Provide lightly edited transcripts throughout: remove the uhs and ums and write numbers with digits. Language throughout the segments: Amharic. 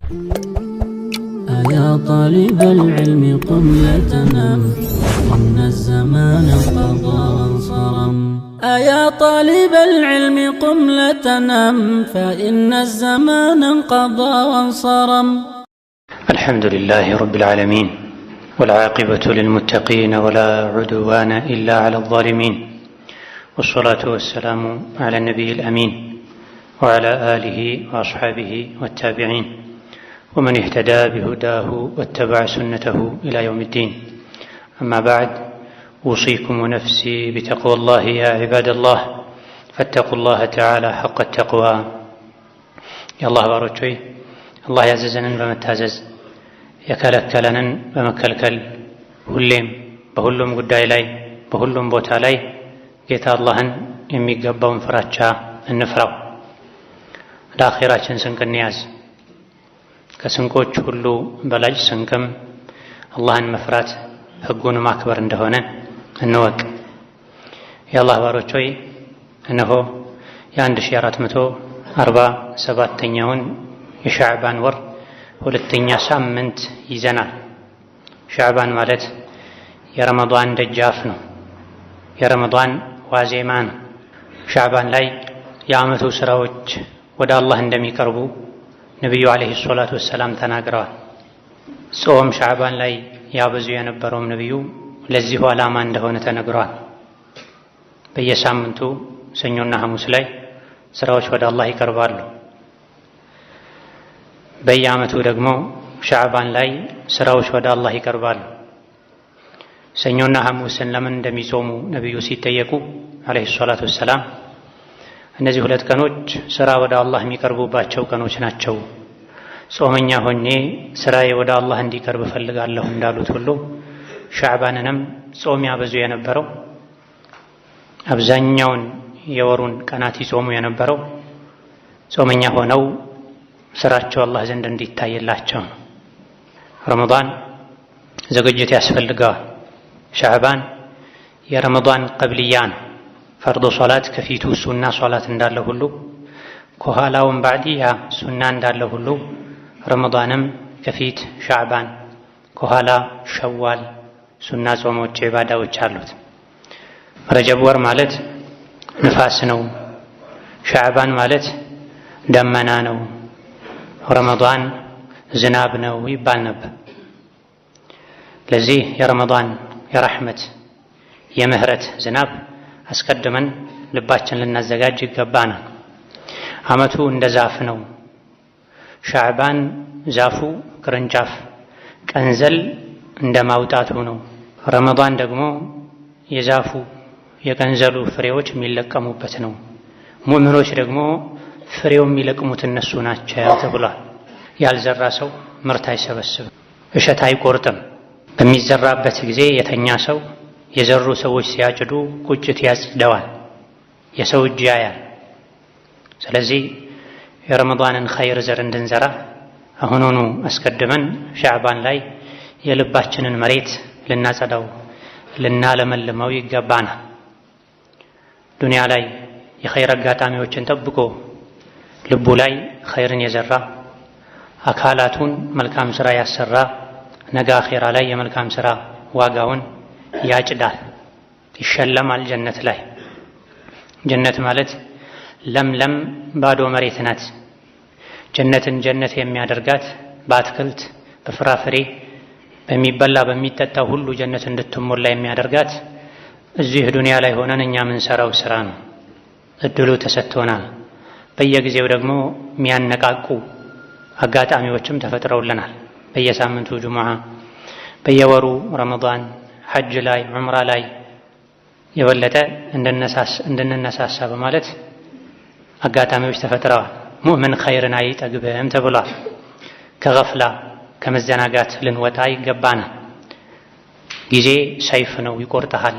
يا طالب العلم قم لا تنام، إن الزمان انقضى وانصرم. يا طالب العلم قم لا تنام، فإن الزمان انقضى وانصرم. الحمد لله رب العالمين، والعاقبة للمتقين ولا عدوان إلا على الظالمين، والصلاة والسلام على النبي الأمين وعلى آله وأصحابه والتابعين ومن اهتدى بهداه واتبع سنته إلى يوم الدين. أما بعد، أوصيكم ونفسي بتقوى الله يا عباد الله، فاتقوا الله تعالى حق التقوى. يا الله باروچوي الله ያዘዘንን በመታዘዝ የከለከለንን በመከልከል ሁሌም በሁሉም ጉዳይ ላይ በሁሉም ቦታ ላይ ጌታ አላህን የሚገባውን ፍራቻ እንፍራው። ለአኺራችን ስንቅ እንያዝ። ከስንቆች ሁሉ በላጭ ስንቅም አላህን መፍራት ሕጉን ማክበር እንደሆነ እንወቅ። የአላህ ባሮች ሆይ እነሆ የ1447ኛውን የሻዕባን ወር ሁለተኛ ሳምንት ይዘናል። ሻዕባን ማለት የረመዷን ደጃፍ ነው፣ የረመዷን ዋዜማ ነው። ሻዕባን ላይ የዓመቱ ስራዎች ወደ አላህ እንደሚቀርቡ ነቢዩ ዓለይሂ ሰላቱ ወሰላም ተናግረዋል። ጾም ሻዕባን ላይ ያበዙ የነበረውም ነቢዩ ለዚሁ ዓላማ እንደሆነ ተነግረዋል። በየሳምንቱ ሰኞና ሐሙስ ላይ ስራዎች ወደ አላህ ይቀርባሉ። በየዓመቱ ደግሞ ሻዕባን ላይ ስራዎች ወደ አላህ ይቀርባሉ። ሰኞና ሐሙስን ለምን እንደሚጾሙ ነቢዩ ሲጠየቁ ዓለይሂ ሰላቱ ወሰላም እነዚህ ሁለት ቀኖች ስራ ወደ አላህ የሚቀርቡባቸው ቀኖች ናቸው፣ ጾመኛ ሆኜ ስራዬ ወደ አላህ እንዲቀርብ እፈልጋለሁ እንዳሉት ሁሉ ሻዕባንንም ጾም ያበዙ የነበረው አብዛኛውን የወሩን ቀናት ይጾሙ የነበረው ጾመኛ ሆነው ስራቸው አላህ ዘንድ እንዲታይላቸው ነው። ረመዳን ዝግጅት ያስፈልገዋል። ሻዕባን የረመዳን ቀብልያ ነው። ፈርዶ ሶላት ከፊቱ ሱና ሶላት እንዳለ ሁሉ ከኋላውም ባዕድያ ሱና እንዳለ ሁሉ ረመዳንም ከፊት ሻዕባን ከኋላ ሸዋል ሱና ጾሞች ኢባዳዎች አሉት። ረጀብ ወር ማለት ንፋስ ነው። ሻዕባን ማለት ደመና ነው። ረመዳን ዝናብ ነው ይባል ነበር። ለዚህ የረመዳን የረሕመት የምህረት ዝናብ አስቀድመን ልባችን ልናዘጋጅ ይገባናል። ዓመቱ እንደ ዛፍ ነው። ሻዕባን ዛፉ ቅርንጫፍ ቀንዘል እንደ ማውጣቱ ነው። ረመዳን ደግሞ የዛፉ የቀንዘሉ ፍሬዎች የሚለቀሙበት ነው። ሙእሚኖች ደግሞ ፍሬው የሚለቅሙት እነሱ ናቸው ተብሏል። ያልዘራ ሰው ምርት አይሰበስብም፣ እሸት አይቆርጥም። በሚዘራበት ጊዜ የተኛ ሰው የዘሩ ሰዎች ሲያጭዱ ቁጭት ያጽደዋል፣ የሰው እጅ ያያል። ስለዚህ የረመዳንን ኸይር ዘር እንድንዘራ አሁኑኑ አስቀድመን ሻዕባን ላይ የልባችንን መሬት ልናጸዳው ልናለመልመው ይገባናል። ዱንያ ላይ የኸይር አጋጣሚዎችን ጠብቆ ልቡ ላይ ኸይርን የዘራ አካላቱን መልካም ሥራ ያሰራ ነገ አኼራ ላይ የመልካም ሥራ ዋጋውን ያጭዳል፣ ይሸለማል። ጀነት ላይ ጀነት ማለት ለምለም ባዶ መሬት ናት። ጀነትን ጀነት የሚያደርጋት በአትክልት በፍራፍሬ በሚበላ በሚጠጣ ሁሉ ጀነት እንድትሞላ የሚያደርጋት እዚህ ዱንያ ላይ ሆነን እኛ የምንሰራው ስራ ነው። እድሉ ተሰጥቶናል። በየጊዜው ደግሞ የሚያነቃቁ አጋጣሚዎችም ተፈጥረውልናል። በየሳምንቱ ጁሙዓ፣ በየወሩ ረመዳን፣ ሐጅ ላይ ዑምራ ላይ የበለጠ እንድንነሳሳ በማለት አጋጣሚዎች ተፈጥረዋል። ሙእምን ኸይርን አይጠግብም ተብሏል። ከገፍላ ከመዘናጋት ልንወጣ ይገባናል። ጊዜ ሰይፍ ነው፣ ይቆርጠሃል።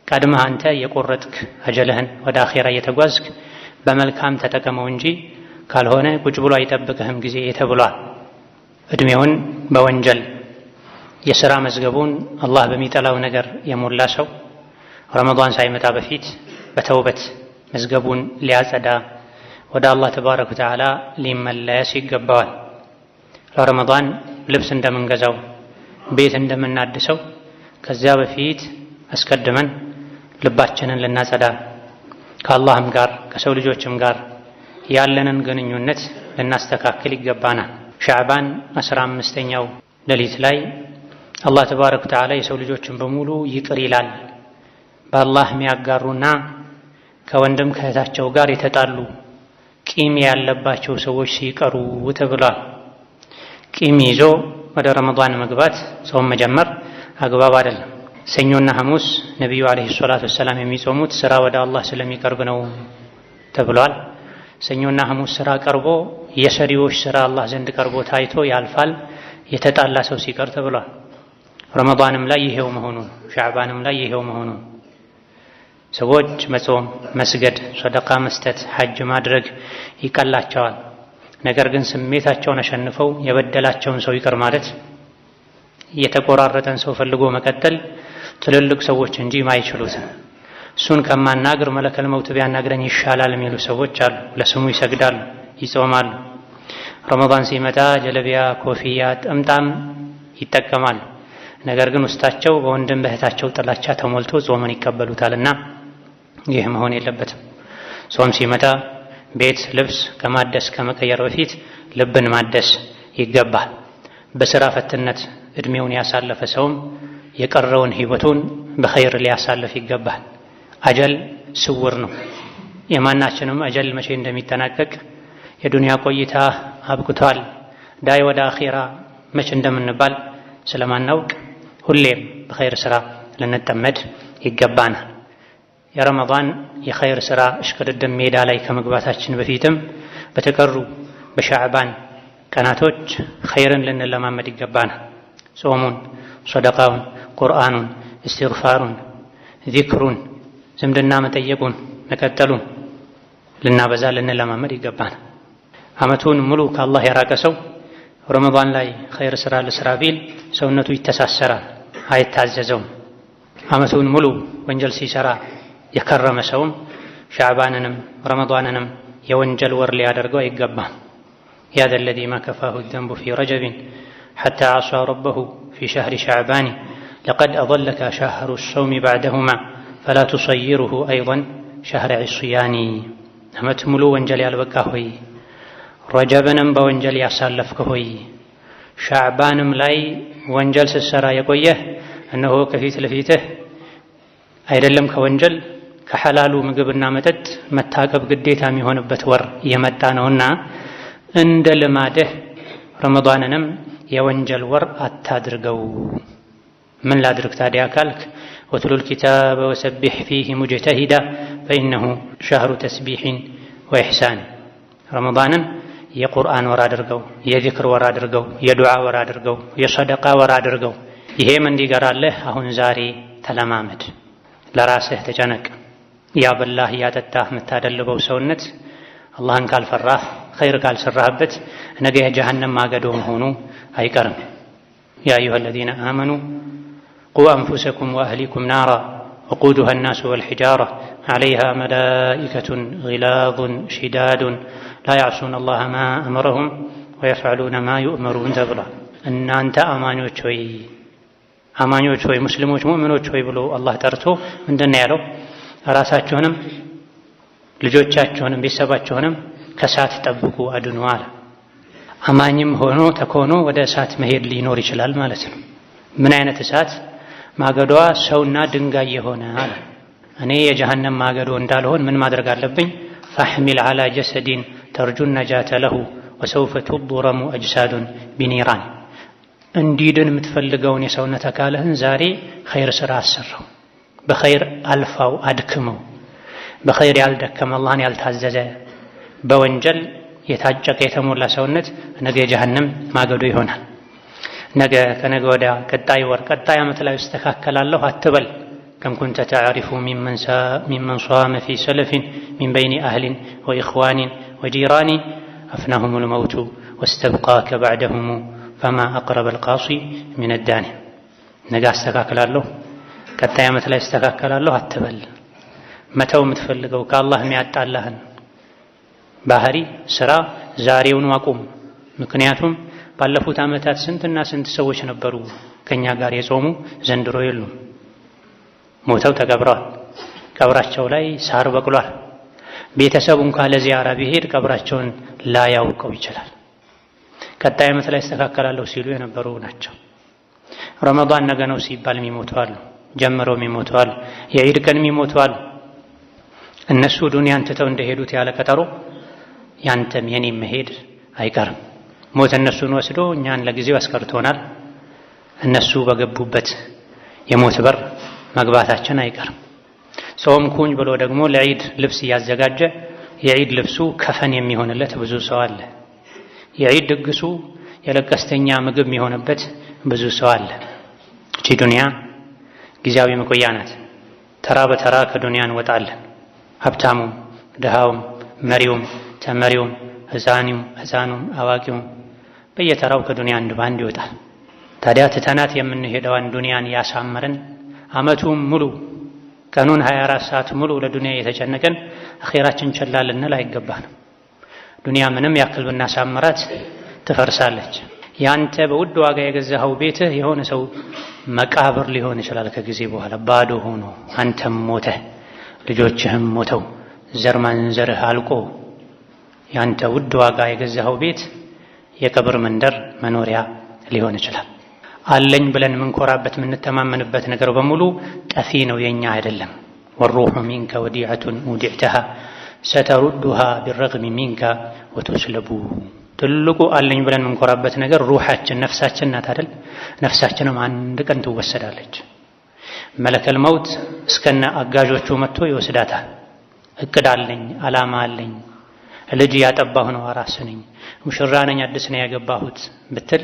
ቀድመህ አንተ የቆረጥክ አጀልህን ወደ አኼራ እየተጓዝክ በመልካም ተጠቀመው እንጂ ካልሆነ ቁጭ ብሎ አይጠብቅህም ጊዜ ተብሏል። እድሜውን በወንጀል የሥራ መዝገቡን አላህ በሚጠላው ነገር የሞላ ሰው ረመዳን ሳይመጣ በፊት በተውበት መዝገቡን ሊያጸዳ ወደ አላህ ተባረከ ወተዓላ ሊመለስ ይገባዋል። ለረመዳን ልብስ እንደምንገዛው ቤት እንደምናድሰው ከዚያ በፊት አስቀድመን ልባችንን ልናጸዳ ከአላህም ጋር ከሰው ልጆችም ጋር ያለንን ግንኙነት ልናስተካክል ይገባናል። ሻዕባን 15ኛው ሌሊት ላይ አላህ ተባረከ ወተዓላ የሰው ልጆችን በሙሉ ይቅር ይላል። በአላህ የሚያጋሩና ከወንድም ከእህታቸው ጋር የተጣሉ ቂም ያለባቸው ሰዎች ሲቀሩ ተብሏል። ቂም ይዞ ወደ ረመዳን መግባት ጾም መጀመር አግባብ አይደለም። ሰኞና ሐሙስ ነቢዩ አለይሂ ሰላቱ ወሰላም የሚጾሙት ስራ ወደ አላህ ስለሚቀርብ ነው ተብሏል። ሰኞና ሐሙስ ስራ ቀርቦ የሰሪዎች ስራ አላህ ዘንድ ቀርቦ ታይቶ ያልፋል የተጣላ ሰው ሲቀር ተብሏል። ረመዳንም ላይ ይሄው መሆኑን ሻዕባንም ላይ ይሄው መሆኑን ሰዎች መጾም፣ መስገድ፣ ሰደቃ መስጠት፣ ሐጅ ማድረግ ይቀላቸዋል። ነገር ግን ስሜታቸውን አሸንፈው የበደላቸውን ሰው ይቅር ማለት የተቆራረጠን ሰው ፈልጎ መቀጠል ትልልቅ ሰዎች እንጂ ማይችሉት እሱን ከማናገር መለከል መውት ቢያናግረኝ ይሻላል የሚሉ ሰዎች አሉ። ለስሙ ይሰግዳሉ፣ ይጾማሉ። ረመዳን ሲመጣ ጀለቢያ፣ ኮፍያ፣ ጥምጣም ይጠቀማሉ። ነገር ግን ውስጣቸው በወንድም በእህታቸው ጥላቻ ተሞልቶ ጾምን ይቀበሉታልና ይህ መሆን የለበትም። ጾም ሲመጣ ቤት ልብስ ከማደስ ከመቀየር በፊት ልብን ማደስ ይገባል። በስራ ፈትነት እድሜውን ያሳለፈ ሰውም የቀረውን ህይወቱን በኸይር ሊያሳልፍ ይገባል። አጀል ስውር ነው። የማናችንም አጀል መቼ እንደሚጠናቀቅ የዱንያ ቆይታ አብቅቷል ዳይ ወደ አኺራ መቼ እንደምንባል ስለማናውቅ ሁሌም በኸይር ስራ ልንጠመድ ይገባናል። የረመዳን የኸይር ስራ እሽቅድድም ሜዳ ላይ ከመግባታችን በፊትም በተቀሩ በሻዕባን ቀናቶች ኸይርን ልንለማመድ ይገባናል። ጾሙን፣ ሰደቃውን፣ ቁርአኑን፣ እስትግፋሩን፣ ዚክሩን፣ ዝምድና መጠየቁን፣ መቀጠሉን ልናበዛ ልንለማመድ ይገባናል። ዓመቱን ሙሉ ከአላህ የራቀ ሰው ረመዳን ላይ ኸይር ስራ ልስራ ቢል ሰውነቱ ይተሳሰራል፣ አይታዘዘውም። ዓመቱን ሙሉ ወንጀል ሲሰራ የከረመ ሰውም ሻዕባንንም ረመዳንንም የወንጀል ወር ሊያደርገው አይገባም። ያ ዘ ለዚ ማ ከፋሁ ዘንቡ ፊ ረጀቢን ሐታ ዓሳ ረበሁ ፊ ሸህሪ ሸዕባኒ ለቀድ አضለከ ሸህሩ ሰውሚ ባዕደሁማ ፈላ ቱሰይሩሁ አይضን ሸህረ ዒስያኒ። ዓመት ሙሉ ወንጀል ያልበቃ ሆይ ረጀብንም በወንጀል ያሳለፍክ ሆይ ሻዕባንም ላይ ወንጀል ስትሰራ የቆየህ እነሆ ከፊት ለፊትህ አይደለም ከወንጀል ከሐላሉ ምግብና መጠጥ መታቀብ ግዴታ የሚሆንበት ወር እየመጣ ነውና እንደ ልማድህ ረመዳንንም የወንጀል ወር አታድርገው። ምን ላድርግ ታዲያ ካልክ ወትሉል ኪታበ ወሰቢሕ ፊህ ሙጅተሂዳ ፈኢነሁ ሸህሩ ተስቢሕን ወኢሕሳን። ረመዳንን የቁርአን ወር አድርገው፣ የዚክር ወር አድርገው፣ የዱዓ ወር አድርገው፣ የሰደቃ ወር አድርገው። ይሄም እንዲገራለህ አሁን ዛሬ ተለማመድ። ለራስህ ተጨነቅ። ያበላህ ያጠጣህ የምታደልበው ሰውነት አላህን ካልፈራህ ኸይር ካልሰራህበት ነገ የጀሃነም ማገዶ መሆኑ አይቀርም። ያ አዩሃ አለዚነ አመኑ ቁ አንፉሰኩም ወአህሊኩም ናራ ወቁዱሃ ናሱ ወልሒጃራ ዐለይሃ መላኢከቱን ጊላዙን ሽዳዱን ላ ያዕሱነ አላህ ማ አመረሁም ወየፍዐሉነ ማ ዩእመሩን ተብሏል። እናንተ አማኞች ሆይ ሙስሊሞች ሙእሚኖች ሆይ ብሎ አላህ ጠርቶ ምንድን ነው ያለው? ራሳችሁንም ልጆቻችሁንም ቤተሰባችሁንም ከእሳት ጠብቁ አድኑ አለ። አማኝም ሆኖ ተኮኖ ወደ እሳት መሄድ ሊኖር ይችላል ማለት ነው። ምን አይነት እሳት? ማገዷ ሰውና ድንጋይ የሆነ አለ። እኔ የጀሃነም ማገዶ እንዳልሆን ምን ማድረግ አለብኝ? ፈሕሚል ዐላ ጀሰዲን ተርጁን ነጃተ ለሁ ወሰውፈ ቱድረሙ አጅሳዱን ቢኒራን። እንዲድን የምትፈልገውን የሰውነት አካልህን ዛሬ ኸይር ስራ አሰራው፣ በኸይር አልፋው፣ አድክመው። በኸይር ያልደከመ አላህን ያልታዘዘ በወንጀል የታጨቀ የተሞላ ሰውነት ነገ የጀሃነም ማገዶ ይሆናል። ነገ ከነገ ወዲያ ቀጣይ ወር ቀጣይ ዓመት ላይ እስተካከላለሁ አትበል። ከም ኩንተ ተዕሪፉ ሚመን ሷመ ፊ ሰለፊን ሚን በይኒ አህሊን ወኢኽዋኒን ወጂራኒ አፍናሁሙል መውቱ ወስተብቃከ ባዕደሁሙ ፈማ አቅረበል ቃሲ ሚነ ዳኒ። ነገ አስተካክላለሁ ቀጣይ ዓመት ላይ እስተካከላለሁ አትበል። መተው የምትፈልገው ከአላህ የሚያጣላህን ባህሪ ስራ ዛሬውኑ አቁም። ምክንያቱም ባለፉት ዓመታት ስንትና ስንት ሰዎች ነበሩ ከኛ ጋር የጾሙ ዘንድሮ የሉም። ሞተው ተቀብረዋል። ቀብራቸው ላይ ሳር በቅሏል። ቤተሰቡ እንኳን ለዚያራ ቢሄድ ቀብራቸውን ላያውቀው ይችላል። ቀጣይ ዓመት ላይ ያስተካከላለሁ ሲሉ የነበሩ ናቸው። ረመዳን ነገ ነው ሲባል የሚሞቱ አሉ። ጀምረው የሚሞቱ አሉ። የዒድ ቀን የሚሞቱ አሉ። እነሱ ዱንያን ትተው እንደሄዱት ያለ ቀጠሮ ያንተም የኔም መሄድ አይቀርም። ሞት እነሱን ወስዶ እኛን ለጊዜው አስቀርቶናል። እነሱ በገቡበት የሞት በር መግባታችን አይቀርም። ጾምኩኝ ብሎ ደግሞ ለዒድ ልብስ እያዘጋጀ የዒድ ልብሱ ከፈን የሚሆንለት ብዙ ሰው አለ። የዒድ ድግሱ የለቀስተኛ ምግብ የሚሆንበት ብዙ ሰው አለ። እቺ ዱንያ ጊዜያዊ መቆያ ናት። ተራ በተራ ከዱንያ እንወጣለን። ሀብታሙም፣ ድሃውም፣ መሪውም፣ ተመሪውም፣ ሕፃኑም፣ አዋቂውም በየተራው ከዱንያ አንድ ባንድ ይወጣል። ታዲያ ትተናት የምንሄደዋን ዱንያን ያሳመረን ዓመቱን ሙሉ ቀኑን 24 ሰዓት ሙሉ ለዱንያ የተጨነቀን አኺራችን ቸላ ልንል አይገባንም። ዱንያ ምንም ያክል ብናሳምራት ትፈርሳለች። ያንተ በውድ ዋጋ የገዛኸው ቤትህ የሆነ ሰው መቃብር ሊሆን ይችላል። ከጊዜ በኋላ ባዶ ሆኖ አንተም ሞተህ ልጆችህም ሞተው ዘር ማንዘርህ አልቆ ያንተ ውድ ዋጋ የገዛኸው ቤት የቀብር መንደር መኖሪያ ሊሆን ይችላል። አለኝ ብለን የምንኮራበት የምንተማመንበት ነገር በሙሉ ጠፊ ነው፣ የኛ አይደለም። ወሩሑ ሚንከ ወዲዐቱን ውዲዕተሃ ሰተሩዱሃ ቢረግሚ ሚንከ ወቱስለቡ። ትልቁ አለኝ ብለን የምንኮራበት ነገር ሩሓችን ነፍሳችን ናት አይደል? ነፍሳችንም አንድ ቀን ትወሰዳለች። መለከል መውት እስከነ አጋዦቹ መጥቶ ይወስዳታል። እቅድ አለኝ፣ ዓላማ አለኝ፣ ልጅ ያጠባሁ ነው፣ አራስ ነኝ፣ ሙሽራ ነኝ፣ አዲስ ነው ያገባሁት ብትል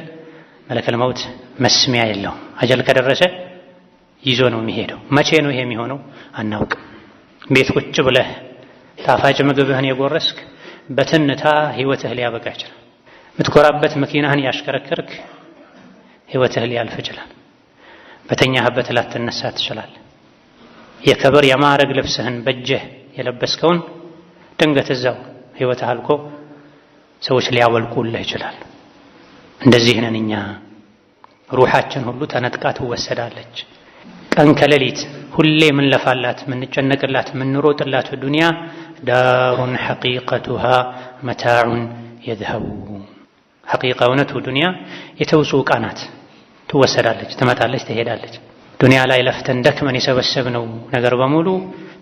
መለከል መውት መስሚያ የለውም። አጀል ከደረሰ ይዞ ነው የሚሄደው። መቼ ነው ይሄ የሚሆነው አናውቅም። ቤት ቁጭ ብለህ ጣፋጭ ምግብህን የጎረስክ በትንታ ህይወትህ ሊያበቃ ይችላል። የምትኮራበት መኪናህን ያሽከረከርክ ህይወትህ ሊያልፍ ይችላል። በተኛህበት ላትነሳ ትችላለህ። የክብር የማዕረግ ልብስህን በእጅህ የለበስከውን ድንገት እዛው ህይወትህ አልቆ ሰዎች ሊያወልቁልህ ይችላል። እንደዚህ ነን እኛ። ሩሓችን ሁሉ ተነጥቃ ትወሰዳለች። ቀን ከሌሊት ሁሌ ምንለፋላት፣ ምንጨነቅላት፣ ምንሮጥላት ዱንያ ዳሩን ሐቂቀቱሃ መታዑን የዝሀቡ። ሐቂቃ እውነቱ ዱንያ የተውሱ ዕቃ ናት። ትወሰዳለች፣ ትመጣለች፣ ትሄዳለች። ዱንያ ላይ ለፍተን ደክመን የሰበሰብነው ነገር በሙሉ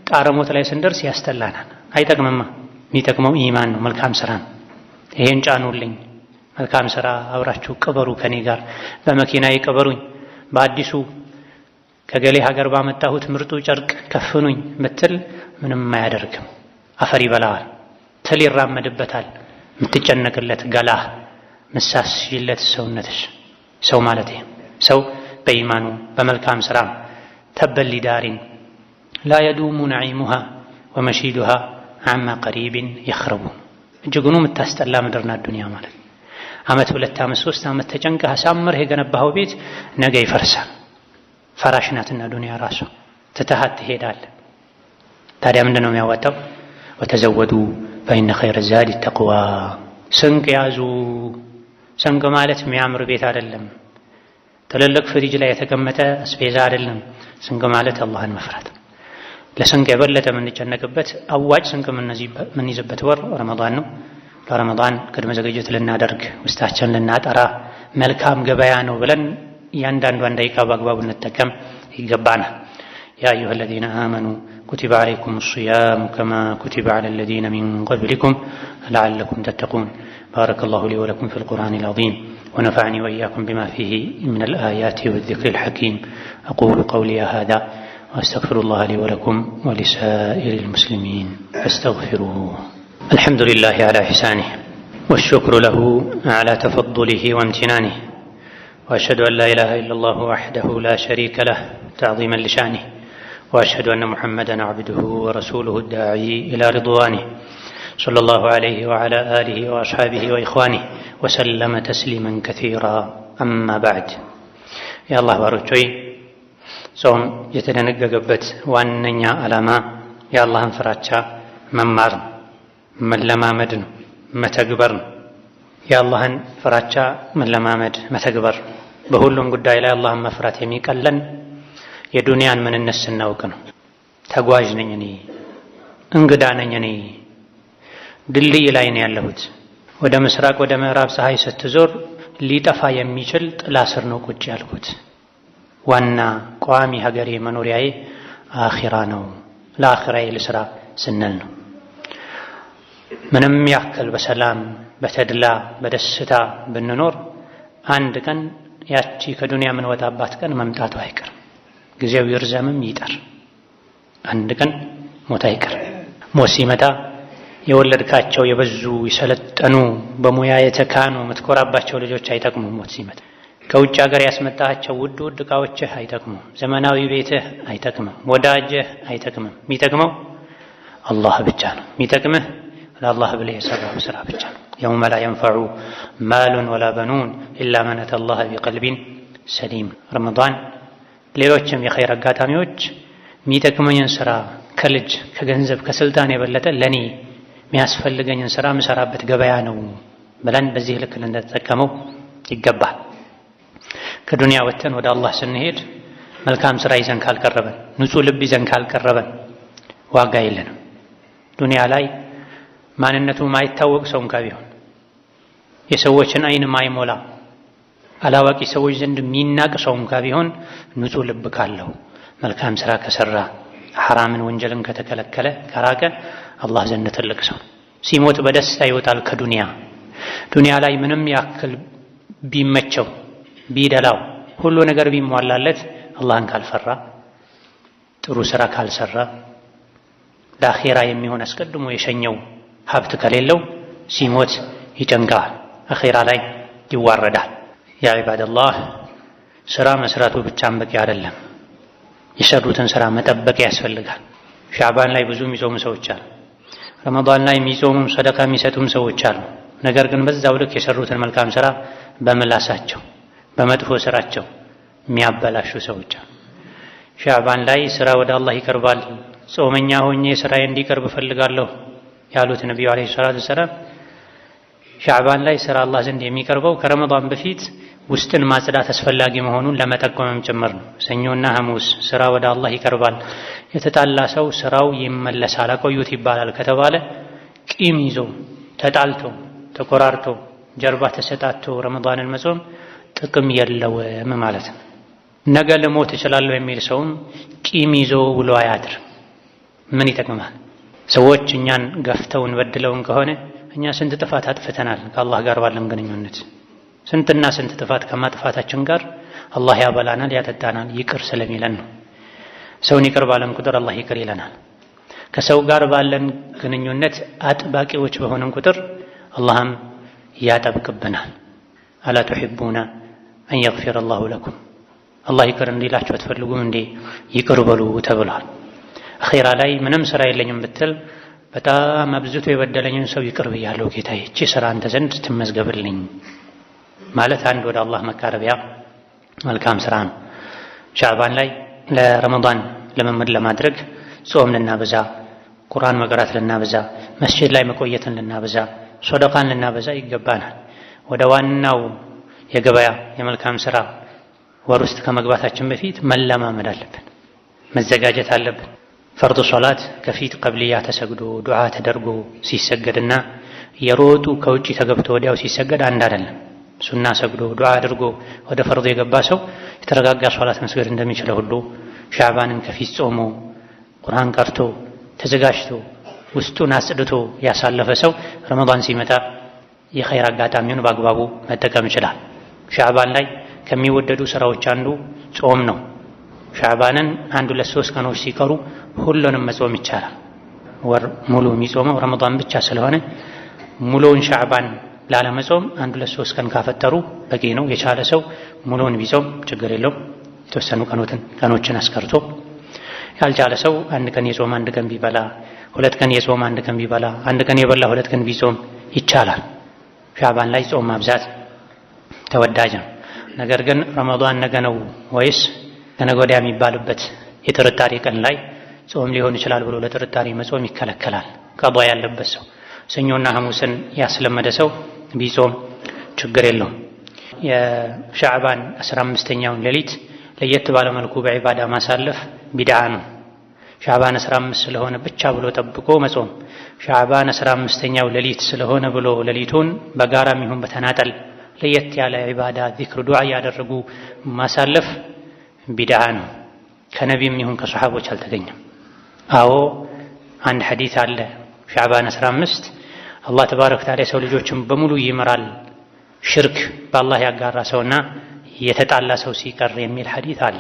ጣረሞት ላይ ስንደርስ ያስጠላናል። አይጠቅምማ። የሚጠቅመው ኢማን ነው፣ መልካም ስራ ነው። ይሄን ጫኑልኝ፣ መልካም ስራ አብራችሁ ቅበሩ፣ ከኔ ጋር በመኪና ይቅበሩኝ፣ በአዲሱ ከገሌ ሀገር ባመጣሁት ምርጡ ጨርቅ ከፍኑኝ ምትል ምንም አያደርግም። አፈር ይበላዋል፣ ትል ይራመድበታል። የምትጨነቅለት ገላህ፣ ምሳስይለት ሰውነትሽ። ሰው ማለት ይሄ ሰው በኢማኑ በመልካም ስራ ተበል ዳሪን ላ የዱሙ ነዒሙሃ ወመሺዱሃ አማ ቀሪቢን የኽረቡ። እጅጉኑ የምታስጠላ ምድር ናት ዱንያ ማለት። ዓመት 2 ዓመት 3 ዓመት ተጨንቀህ አሳምረህ የገነባኸው ቤት ነገ ይፈርሳል። ፈራሽ ናትና ዱንያ ራሷ ትተሃት ትሄዳለህ። ታዲያ ምንድን ነው የሚያዋጣው? ወተዘወዱ ፈኢነ ኸይረ ዛዲ ተቅዋ። ስንቅ ያዙ። ስንቅ ማለት የሚያምር ቤት አይደለም፣ ትልልቅ ፍሪጅ ላይ የተቀመጠ አስቤዛ አይደለም። ስንቅ ማለት አላህን መፍራት። ለስንቅ የበለጠ የምንጨነቅበት አዋጭ ስንቅ የምንይዝበት ወር ረመዳን ነው። ለረመዳን ቅድመ ዝግጅት ልናደርግ ውስጣችን ልናጠራ መልካም ገበያ ነው ብለን እያንዳንዷን ደቂቃ በአግባቡ እንጠቀም ይገባናል። ያ አዩሀ ለዚነ አመኑ ኩቲበ ዐለይኩም ሲያሙ ከማ ኩቲበ ዐለ ለዚነ ሚን ቀብሊኩም ለዐለኩም ተተቁን። ባረከላሁ ሊ ወለኩም ፊል ቁርአኒል ዐዚም ወነፈዐኒ ወኢያኩም ቢማ ፊሂ ሚነል አያቲ ወዚክሪል ሐኪም። አቁሉ ቀውሊ ሃዛ ወአስተግፊሩላህ ሊ ወለኩም ወሊሳኢሪል ሙስሊሚን ፈስተግፊሩሁ። አልሐምዱሊላሂ ዐላ ኢሕሳኒህ ወሽክሩ ለሁ ዐላ ተፈዱሊሂ ወምቲናኒህ وأشهد أن لا إله إلا الله وحده لا شريك له تعظيما لشأنه وأشهد أن محمدا عبده ورسوله الداعي إلى رضوانه صلى الله عليه وعلى آله وأصحابه وإخوانه وسلم تسليما كثيرا. أما بعد، يا الله ባሮቼ ጾም የተደነገገበት ዋነኛ ዓላማ የአላህን ፍራቻ መማር፣ መለማመድ ነው፣ መተግበር ነው። የአላህን ፍራቻ መለማመድ መተግበር። በሁሉም ጉዳይ ላይ አላህን መፍራት የሚቀለን የዱንያን ምንነት ስናውቅ ነው። ተጓዥ ነኝ እኔ፣ እንግዳ ነኝ እኔ፣ ድልድይ ላይ ነው ያለሁት። ወደ ምስራቅ ወደ ምዕራብ ፀሐይ ስትዞር ሊጠፋ የሚችል ጥላ ስር ነው ቁጭ ያልኩት። ዋና ቋሚ ሀገሬ መኖሪያዬ አኺራ ነው። ለአኺራዬ ልስራ ስንል ነው። ምንም ያክል በሰላም በተድላ በደስታ ብንኖር አንድ ቀን ያቺ ከዱንያ የምንወጣባት ቀን መምጣቱ አይቀርም። ጊዜው ይርዘምም ይጠር፣ አንድ ቀን ሞት አይቀርም። ሞት ሲመጣ የወለድካቸው የበዙ የሰለጠኑ በሙያ የተካኑ የምትኮራባቸው ልጆች አይጠቅሙም። ሞት ሲመጣ ከውጭ ሀገር ያስመጣቸው ውድ ውድ ዕቃዎችህ አይጠቅሙም። ዘመናዊ ቤትህ አይጠቅምም። ወዳጅህ አይጠቅምም። የሚጠቅመው አላህ ብቻ ነው። የሚጠቅምህ ለአላህ ብለህ የሰራው ስራ ብቻ ነው። የውመ ላ የንፈዑ ማሉን ወላ በኑን ኢላ መን አተላህ ቢቀልቢን ሰሊም። ረመዳን ሌሎችም የኸይር አጋጣሚዎች የሚጠቅመኝን ስራ ከልጅ ከገንዘብ ከስልጣን የበለጠ ለኔ የሚያስፈልገኝን ስራ የምሰራበት ገበያ ነው ብለን በዚህ ልክ ልንጠቀመው ይገባል። ከዱንያ ወጥተን ወደ አላህ ስንሄድ መልካም ስራ ይዘን ካልቀረበን፣ ንጹህ ልብ ይዘን ካልቀረበን ዋጋ የለንም። ዱንያ ላይ ማንነቱ ማይታወቅ ሰው እንኳ ቢሆን የሰዎችን አይን ማይሞላ አላዋቂ ሰዎች ዘንድ የሚናቅ ሰው እንኳ ቢሆን ንጹህ ልብ ካለው መልካም ስራ ከሰራ ሐራምን ወንጀልን ከተከለከለ ከራቀ አላህ ዘንድ ትልቅ ሰው ሲሞት በደስታ ይወጣል ከዱንያ። ዱንያ ላይ ምንም ያክል ቢመቸው ቢደላው ሁሉ ነገር ቢሟላለት አላህን ካልፈራ ጥሩ ስራ ካልሰራ ለአኺራ የሚሆን አስቀድሞ የሸኘው ሀብት ከሌለው ሲሞት ይጨንቃል፣ አኺራ ላይ ይዋረዳል። ያ ዒባደላህ ስራ መስራቱ ብቻም በቂ አይደለም። የሰሩትን ስራ መጠበቅ ያስፈልጋል። ሻዕባን ላይ ብዙ የሚጾሙ ሰዎች አሉ። ረመዳን ላይ የሚጾሙም ሰደቃ የሚሰጡም ሰዎች አሉ። ነገር ግን በዛው ልክ የሰሩትን መልካም ስራ በምላሳቸው በመጥፎ ስራቸው የሚያበላሹ ሰዎች አሉ። ሻዕባን ላይ ስራ ወደ አላህ ይቀርባል፣ ጾመኛ ሆኜ ስራዬ እንዲቀርብ እፈልጋለሁ ያሉት ነቢዩ ዓለይሂ ሰላቱ ወሰላም ሻዕባን ላይ ስራ አላህ ዘንድ የሚቀርበው ከረመዳን በፊት ውስጥን ማጽዳት አስፈላጊ መሆኑን ለመጠቆምም ጭምር ነው። ሰኞና ሐሙስ ስራ ወደ አላህ ይቀርባል። የተጣላ ሰው ስራው ይመለሳል፣ አቆዩት ይባላል ከተባለ ቂም ይዞ ተጣልቶ ተቆራርቶ ጀርባ ተሰጣቶ ረመዳንን መጾም ጥቅም የለውም ማለት ነው። ነገ ልሞት እችላለሁ የሚል ሰውም ቂም ይዞ ውሎ አያድርም። ምን ይጠቅማል? ሰዎች እኛን ገፍተውን በድለውን ከሆነ እኛ ስንት ጥፋት አጥፍተናል ከአላህ ጋር ባለን ግንኙነት። ስንትና ስንት ጥፋት ከማጥፋታችን ጋር አላህ ያበላናል፣ ያጠጣናል ይቅር ስለሚለን ነው። ሰውን ይቅር ባለን ቁጥር አላህ ይቅር ይለናል። ከሰው ጋር ባለን ግንኙነት አጥባቂዎች በሆነን ቁጥር አላህም ያጠብቅብናል። አላ ቱሒቡና አን የግፊረ አላሁ ለኩም፣ አላህ ይቅር እንዲላችሁ አትፈልጉም እንዴ? ይቅር በሉ ተብሏል። አኺራ ላይ ምንም ስራ የለኝም ብትል በጣም አብዝቶ የበደለኝን ሰው ይቅር ብያለሁ ጌታዬ፣ እቺ ስራ አንተ ዘንድ ትመዝገብልኝ ማለት አንድ ወደ አላህ መቃረቢያ መልካም ስራ ነው። ሻዕባን ላይ ለረመዳን ልምምድ ለማድረግ ጾም ልናበዛ፣ ቁርአን መቅራት ልናበዛ፣ መስጂድ ላይ መቆየትን ልናበዛ፣ ሶደቃን ልናበዛ ይገባናል። ወደ ዋናው የገበያ የመልካም ስራ ወር ውስጥ ከመግባታችን በፊት መለማመድ አለብን፣ መዘጋጀት አለብን። ፈርድ ሶላት ከፊት ቀብልያ ተሰግዶ ዱዓ ተደርጎ ሲሰገድና የሮጡ ከውጪ ተገብቶ ወዲያው ሲሰገድ አንድ አይደለም። ሱና ሰግዶ ዱዓ አድርጎ ወደ ፈርድ የገባ ሰው የተረጋጋ ሶላት መስገድ እንደሚችለው ሁሉ ሻዕባንን ከፊት ጾሞ ቁርአን ቀርቶ ተዘጋጅቶ ውስጡን አጽድቶ ያሳለፈ ሰው ረመዳን ሲመጣ የኸይር አጋጣሚውን በአግባቡ መጠቀም ይችላል። ሻዕባን ላይ ከሚወደዱ ስራዎች አንዱ ጾም ነው። ሻዕባንን 1-3 ቀኖች ሲቀሩ ሁሉንም መጾም ይቻላል። ወር ሙሉ የሚጾመው ረመዳን ብቻ ስለሆነ ሙሉውን ሻዕባን ላለመጾም 1-3 ቀን ካፈጠሩ በቂ ነው። የቻለ ሰው ሙሉውን ቢጾም ችግር የለውም። የተወሰኑ ቀኖችን አስቀርቶ ያልቻለ ሰው 1 ቀን የጾም 1 ቀን ቢበላ፣ 2 ቀን የጾም 1 ቀን ቢበላ፣ 1 ቀን የበላ 2 ቀን ቢጾም ይቻላል። ሻዕባን ላይ ጾም ማብዛት ተወዳጅ ነው። ነገር ግን ረመዳን ነገ ነው ወይስ ከነገ ወዲያ የሚባልበት የጥርጣሬ ቀን ላይ ጾም ሊሆን ይችላል ብሎ ለጥርጣሬ መጾም ይከለከላል። ቀዷ ያለበት ሰው ሰኞና ሐሙስን ያስለመደ ሰው ቢጾም ችግር የለውም። የሻዕባን 15ኛውን ሌሊት ለየት ባለ መልኩ በዒባዳ ማሳለፍ ቢድዓ ነው። ሻዕባን 15 ስለሆነ ብቻ ብሎ ጠብቆ መጾም፣ ሻዕባን 15ኛው ሌሊት ስለሆነ ብሎ ሌሊቱን በጋራም ይሁን በተናጠል ለየት ያለ ዒባዳ፣ ዚክር፣ ዱዓ ያደረጉ ማሳለፍ ቢድዓ ነው። ከነቢይም ይሁን ከሰሓቦች አልተገኘም። አዎ አንድ ሐዲስ አለ። ሻዕባን 15 አላህ ተባረከ ወተዓላ የሰው ልጆችን በሙሉ ይምራል ሽርክ በአላህ ያጋራ ሰውና የተጣላ ሰው ሲቀር የሚል ሐዲስ አለ።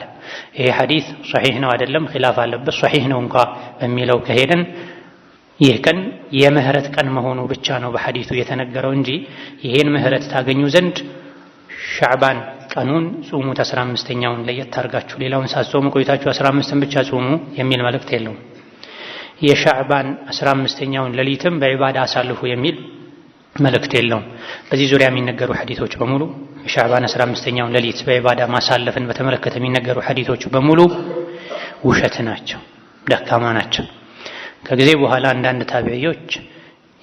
ይሄ ሐዲስ ሶሒህ ነው አይደለም ኺላፍ አለበት። ሶሒህ ነው እንኳ በሚለው ከሄድን ይህ ቀን የምህረት ቀን መሆኑ ብቻ ነው በሐዲሱ የተነገረው እንጂ ይሄን ምህረት ታገኙ ዘንድ ሻዕባን ቀኑን ጾሙት 15ኛውን ለየት አድርጋችሁ ሌላውን ሳትጾሙ ቆይታችሁ 15ን ብቻ ጾሙ የሚል መልእክት የለውም። የሻዕባን 15ኛውን ሌሊትም በዒባዳ አሳልፉ የሚል መልእክት የለውም። በዚህ ዙሪያ የሚነገሩ ሐዲሶች በሙሉ የሻዕባን 15ኛውን ሌሊት በዒባዳ ማሳለፍን በተመለከተ የሚነገሩ ሐዲሶች በሙሉ ውሸት ናቸው፣ ደካማ ናቸው። ከጊዜ በኋላ አንዳንድ ታቢዒዎች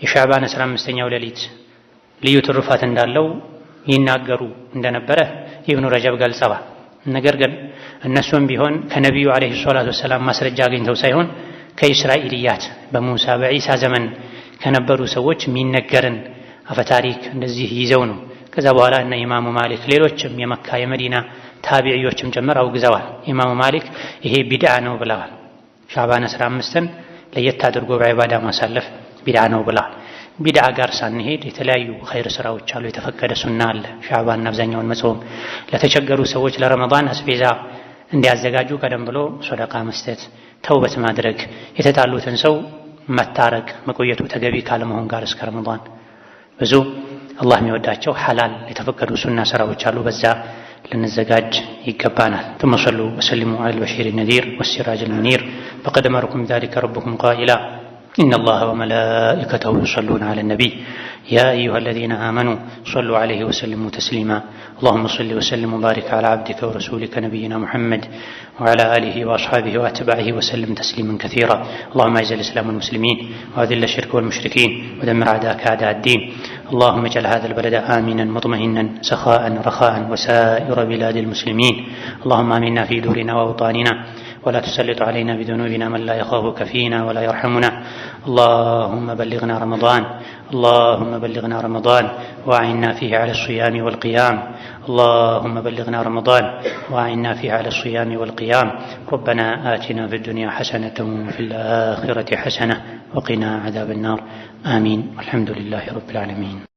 የሻዕባን 15ኛው ሌሊት ልዩ ትሩፋት እንዳለው ይናገሩ እንደነበረ ኢብኑ ረጀብ ገልጸዋል። ነገር ግን እነሱም ቢሆን ከነቢዩ ዓለይሂ ሰላቱ ወሰላም ማስረጃ አግኝተው ሳይሆን ከእስራኤልያት በሙሳ በዒሳ ዘመን ከነበሩ ሰዎች የሚነገርን አፈታሪክ እንደዚህ ይዘው ነው። ከዛ በኋላ እነ ኢማሙ ማሊክ ሌሎችም የመካ የመዲና ታቢዒዎችም ጭምር አውግዘዋል። ኢማሙ ማሊክ ይሄ ቢድዓ ነው ብለዋል። ሻዕባን 15ን ለየት አድርጎ በዒባዳ ማሳለፍ ቢድዓ ነው ብለዋል። ቢድዓ ጋር ሳንሄድ የተለያዩ ኸይር ስራዎች አሉ። የተፈቀደ ሱና አለ። ሻዕባን አብዛኛውን መጾም፣ ለተቸገሩ ሰዎች ለረመዳን አስቤዛ እንዲያዘጋጁ ቀደም ብሎ ሶደቃ መስጠት፣ ተውበት ማድረግ፣ የተጣሉትን ሰው መታረቅ መቆየቱ ተገቢ ካለመሆን ጋር እስከ ረመዳን ብዙ አላህ የሚወዳቸው ሐላል የተፈቀዱ ሱና ስራዎች አሉ። በዛ ልንዘጋጅ ይገባናል። ثم صلوا وسلموا على البشير النذير والسراج المنير فقد أمركم بذلك ربكم قائلا إن الله وملائكته يصلون على النبي يا أيها الذين آمنوا صلوا عليه وسلموا تسليما اللهم صل وسلم وبارك على عبدك ورسولك نبينا محمد وعلى آله وأصحابه وأتباعه وسلم تسليما كثيرا اللهم أعز الإسلام والمسلمين وأذل الشرك والمشركين ودمر أعداءك أعداء الدين اللهم اجعل هذا البلد آمنا مطمئنا سخاء رخاء وسائر بلاد المسلمين اللهم آمنا في دورنا وأوطاننا ولا تسلط علينا بذنوبنا من لا يخافك فينا ولا يرحمنا اللهم بلغنا رمضان اللهم بلغنا رمضان وأعنا فيه على الصيام والقيام اللهم بلغنا رمضان وأعنا فيه على الصيام والقيام ربنا آتنا في الدنيا حسنة وفي الآخرة حسنة وقنا عذاب النار آمين والحمد لله رب العالمين.